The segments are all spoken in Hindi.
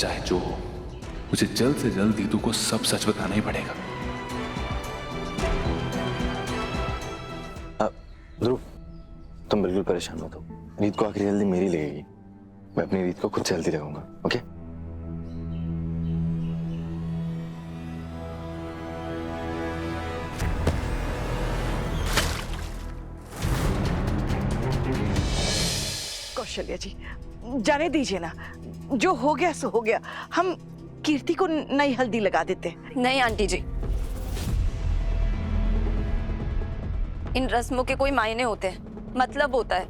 चाहे जो हो, मुझे जल्द से जल्द दीदू को सब सच बताना ही पड़ेगा। ध्रुव, तुम बिल्कुल परेशान मत हो। रीत को आखिरी हल्दी मेरी लगेगी। मैं अपनी रीत को खुद से हल्दी लगाऊंगा। ओके? कौशल्या जी, जाने दीजिए ना, जो हो गया सो हो गया। हम कीर्ति को नई हल्दी लगा देते हैं। नहीं आंटी जी, इन रस्मों के कोई मायने होते हैं, मतलब होता है।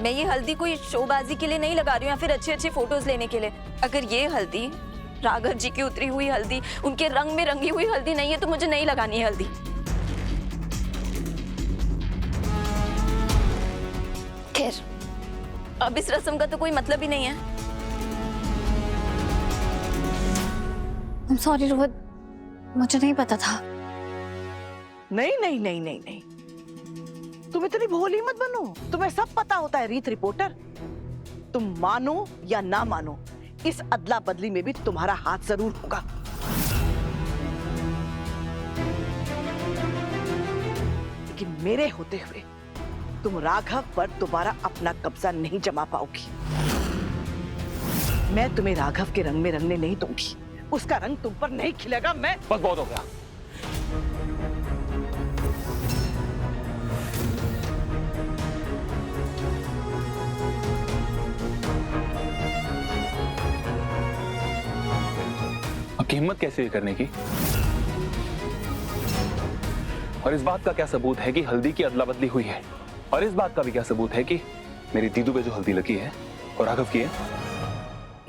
मैं ये हल्दी कोई शोबाजी के लिए नहीं लगा रही हूँ या फिर अच्छी अच्छी फोटोज लेने के लिए। अगर ये हल्दी राघव जी की उतरी हुई हल्दी, उनके रंग में रंगी हुई हल्दी नहीं है तो मुझे नहीं लगानी है हल्दी। खैर, अब इस रस्म का तो कोई मतलब ही नहीं है। I'm sorry रोहित, मुझे नहीं पता था। नहीं नहीं नहीं नहीं नहीं, तुम इतनी भोली मत बनो। तुम्हें सब पता होता है रीत रिपोर्टर। तुम मानो या ना मानो, इस अदला बदली में भी तुम्हारा हाथ जरूर होगा। लेकिन मेरे होते हुए तुम राघव पर दोबारा अपना कब्जा नहीं जमा पाओगी। मैं तुम्हें राघव के रंग में रंगने नहीं दूंगी। उसका रंग तुम पर नहीं खिलेगा। मैं बस बहुत हो गया। आपकी हिम्मत कैसे है करने की? और इस बात का क्या सबूत है कि हल्दी की अदला बदली हुई है? और इस बात का भी क्या सबूत है कि मेरी दीदू पे जो हल्दी लगी है और राघव की है?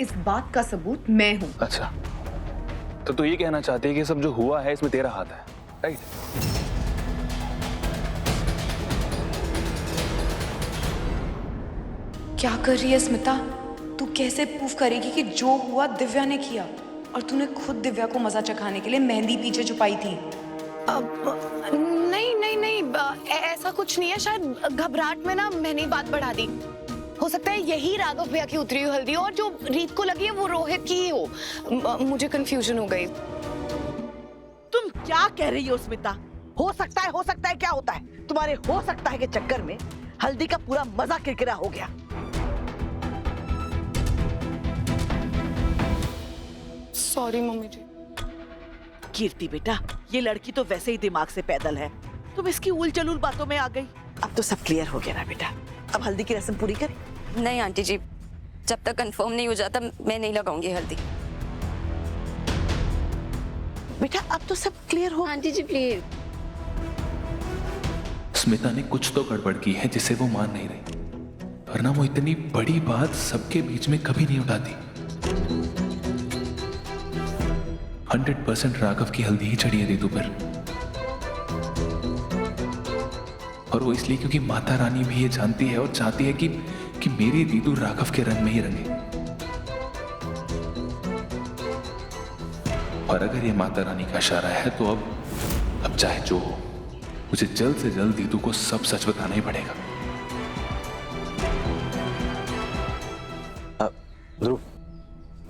इस बात का सबूत मैं हूं। अच्छा, तो तू ये कहना चाहती है कि सब जो हुआ है इसमें तेरा हाथ है, राइट? क्या कर रही है स्मिता? तू कैसे प्रूफ करेगी कि जो हुआ दिव्या ने किया? और तूने खुद दिव्या को मजा चखाने के लिए मेहंदी पीछे छुपाई थी। नहीं नहीं नहीं, ऐसा कुछ नहीं है। शायद घबराहट में ना मैंने बात बढ़ा दी। हो सकता है यही राघव भैया की उतरी हुई हल्दी, और जो रीत को लगी है वो रोहित की ही हो। मुझे कंफ्यूजन हो गई। तुम क्या कह रही हो स्मिता? हो सकता है क्या होता है? तुम्हारे हो सकता है के चक्कर में हल्दी का पूरा मजा किरकिरा हो गया। सॉरी मम्मी जी। कीर्ति बेटा, ये लड़की तो वैसे ही दिमाग से पैदल है। तुम इसकी उल जलूल बातों में आ गई। अब तो सब क्लियर हो गया ना बेटा? अब हल्दी की रस्म पूरी करें। नहीं आंटी जी, जब तक कंफर्म नहीं हो जाता मैं नहीं लगाऊंगी हल्दी। बेटा अब तो सब क्लियर हो। Aunty ji please. स्मिता ने कुछ तो गड़बड़ की है जिसे वो मान नहीं रही, वरना वो इतनी बड़ी बात सबके बीच में कभी नहीं उठाती। 100% राघव की हल्दी ही चढ़ी है दीदू पर, और वो इसलिए क्योंकि माता रानी भी ये जानती है और चाहती है कि मेरी दीदू राघव के रंग में ही रंगे। और अगर ये माता रानी का इशारा है तो अब चाहे जो हो, मुझे जल्द से जल्द दीदू को सब सच बताना ही पड़ेगा। ध्रुव,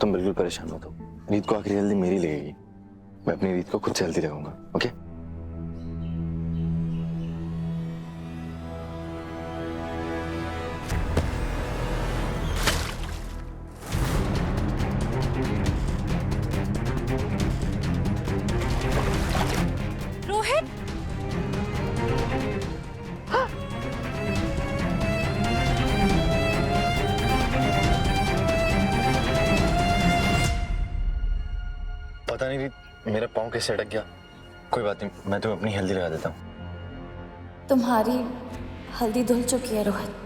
तुम बिल्कुल परेशान मत हो। रीत को आखिरी हल्दी मेरी लगेगी। मैं अपनी रीत को खुद से हल्दी लगाऊंगा। ओके? रोहित, पता नहीं रीत, मेरा पाँव कैसे अटक गया। कोई बात नहीं, मैं तुम्हें अपनी हल्दी लगा देता हूँ। तुम्हारी हल्दी धुल चुकी है रोहित।